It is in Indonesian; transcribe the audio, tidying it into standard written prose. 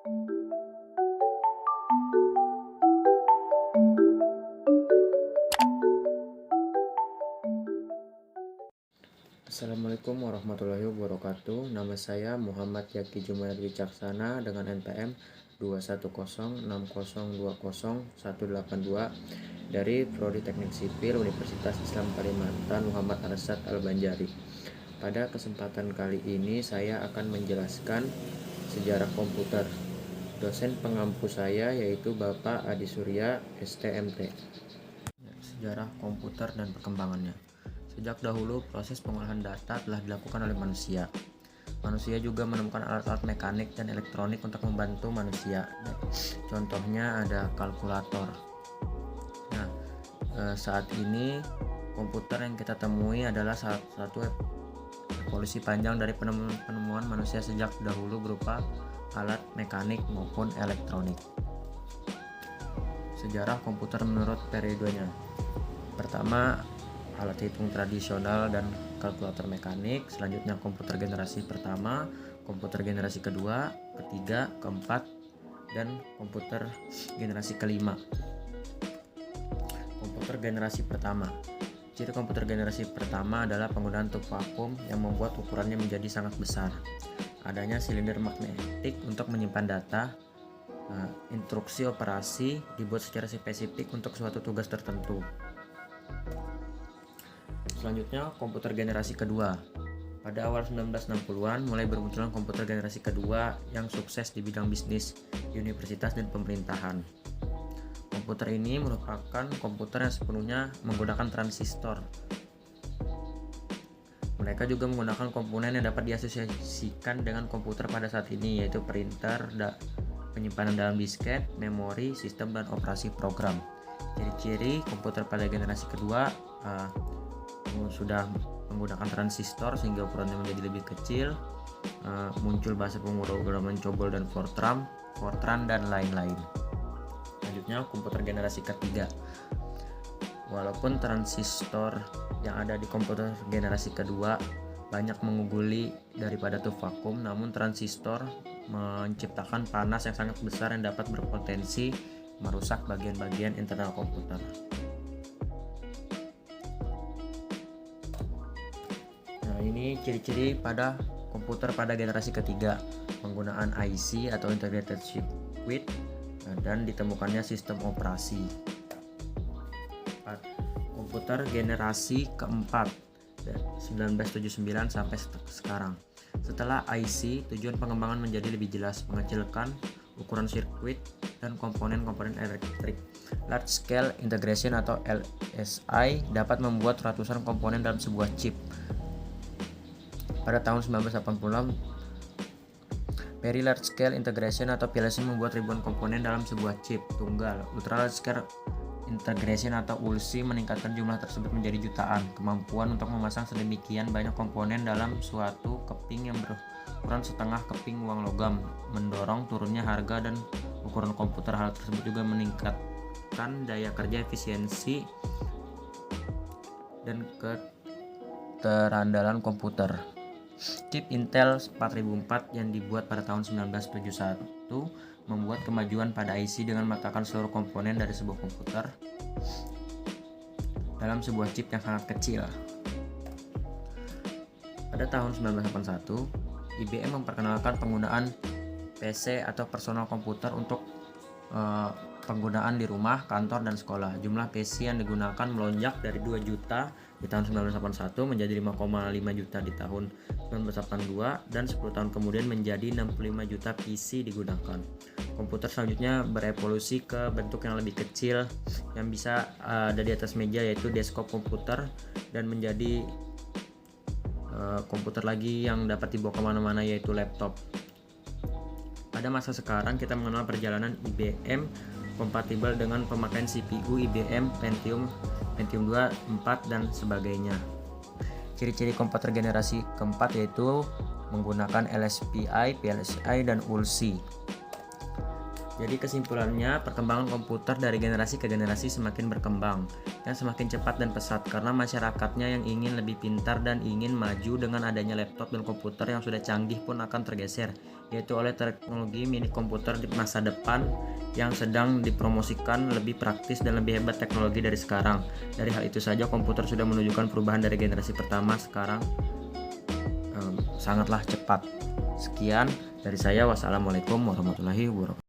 Assalamualaikum warahmatullahi wabarakatuh. Nama saya Muhammad Yaki Jumair Wicaksana dengan NPM 21060200182 dari Prodi Teknik Sipil Universitas Islam Kalimantan Muhammad Arsad Al-Banjari. Pada kesempatan kali ini saya akan menjelaskan sejarah komputer. Dosen pengampu saya yaitu Bapak Adi Surya, STMT. Sejarah komputer dan perkembangannya. Sejak dahulu, proses pengolahan data telah dilakukan oleh manusia. Manusia juga menemukan alat-alat mekanik dan elektronik untuk membantu manusia. Contohnya ada kalkulator. Nah, saat ini komputer yang kita temui adalah salah satu evolusi panjang dari penemuan manusia sejak dahulu berupa alat mekanik maupun elektronik. Sejarah komputer menurut periodenya. Pertama, alat hitung tradisional dan kalkulator mekanik. Selanjutnya komputer generasi pertama, komputer generasi kedua, ketiga, keempat, dan komputer generasi kelima. Komputer generasi pertama. Ciri komputer generasi pertama adalah penggunaan tube vakum yang membuat ukurannya menjadi sangat besar. Adanya silinder magnetik untuk menyimpan data. Instruksi operasi dibuat secara spesifik untuk suatu tugas tertentu. Selanjutnya, komputer generasi kedua. Pada awal 1960-an mulai bermunculan komputer generasi kedua yang sukses di bidang bisnis, universitas, dan pemerintahan. Komputer ini merupakan komputer yang sepenuhnya menggunakan transistor. Mereka juga menggunakan komponen yang dapat diasosiasikan dengan komputer pada saat ini, yaitu printer, penyimpanan dalam disket, memori, sistem, dan operasi program. Ciri-ciri komputer pada generasi kedua sudah menggunakan transistor sehingga ukurannya menjadi lebih kecil, muncul bahasa pemrograman COBOL dan Fortran dan lain-lain. Selanjutnya, komputer generasi ketiga. Walaupun transistor yang ada di komputer generasi kedua banyak mengungguli daripada tube vakum, namun transistor menciptakan panas yang sangat besar yang dapat berpotensi merusak bagian-bagian internal komputer. Ini ciri-ciri pada komputer pada generasi ketiga, penggunaan IC atau Integrated Circuit dan ditemukannya sistem operasi. Komputer generasi keempat 1979 sampai sekarang. Setelah IC, tujuan pengembangan menjadi lebih jelas, mengecilkan ukuran sirkuit dan komponen-komponen elektrik. Large Scale Integration atau LSI dapat membuat ratusan komponen dalam sebuah chip. Pada tahun 1980, Very Large Scale Integration atau PLC membuat ribuan komponen dalam sebuah chip tunggal. Ultra Large Scale Integration atau ULC meningkatkan jumlah tersebut menjadi jutaan. Kemampuan untuk memasang sedemikian banyak komponen dalam suatu keping yang berukuran setengah keping uang logam mendorong turunnya harga dan ukuran komputer. Hal tersebut juga meningkatkan daya kerja, efisiensi, dan keterandalan komputer. Chip Intel 4004 yang dibuat pada tahun 1971 membuat kemajuan pada IC dengan meletakkan seluruh komponen dari sebuah komputer dalam sebuah chip yang sangat kecil. Pada tahun 1981, IBM memperkenalkan penggunaan PC atau personal komputer untuk penggunaan di rumah, kantor, dan sekolah. Jumlah PC yang digunakan melonjak dari 2 juta di tahun 1981 menjadi 5,5 juta di tahun 1982 dan 10 tahun kemudian menjadi 65 juta PC digunakan. Komputer selanjutnya berevolusi ke bentuk yang lebih kecil yang bisa ada di atas meja, yaitu desktop komputer, dan menjadi komputer lagi yang dapat dibawa kemana-mana, yaitu laptop. Pada masa sekarang kita mengenal perjalanan IBM kompatibel dengan pemakaian CPU IBM Pentium 2, 4, dan sebagainya. Ciri-ciri komputer generasi keempat yaitu menggunakan LSPI, PLSI, dan ULC. Jadi kesimpulannya, perkembangan komputer dari generasi ke generasi semakin berkembang dan semakin cepat dan pesat karena masyarakatnya yang ingin lebih pintar dan ingin maju dengan adanya laptop dan komputer yang sudah canggih pun akan tergeser, yaitu oleh teknologi mini komputer di masa depan yang sedang dipromosikan lebih praktis dan lebih hebat teknologi dari sekarang. Dari hal itu saja komputer sudah menunjukkan perubahan dari generasi pertama sekarang sangatlah cepat. Sekian dari saya. Wassalamualaikum warahmatullahi wabarakatuh.